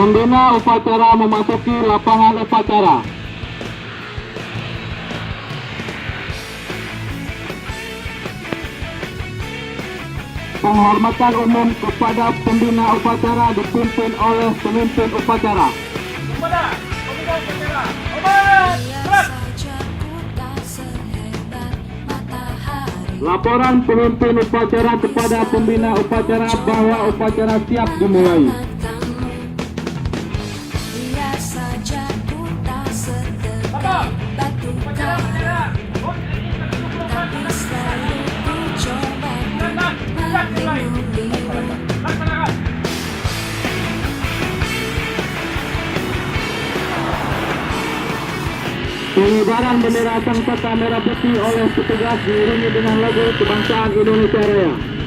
Pembina upacara memasuki lapangan upacara. Penghormatan umum kepada pembina upacara dipimpin oleh pemimpin upacara. Kepada pembina upacara, obat, gerak. Laporan pemimpin upacara kepada pembina upacara bahwa upacara siap dimulai. Bapak, upacara bendera. Silakan, siap dimulai. Laksanakan. Pengibaran bendera Sang Saka Merah Putih oleh petugas diiringi dengan lagu kebangsaan Indonesia Raya.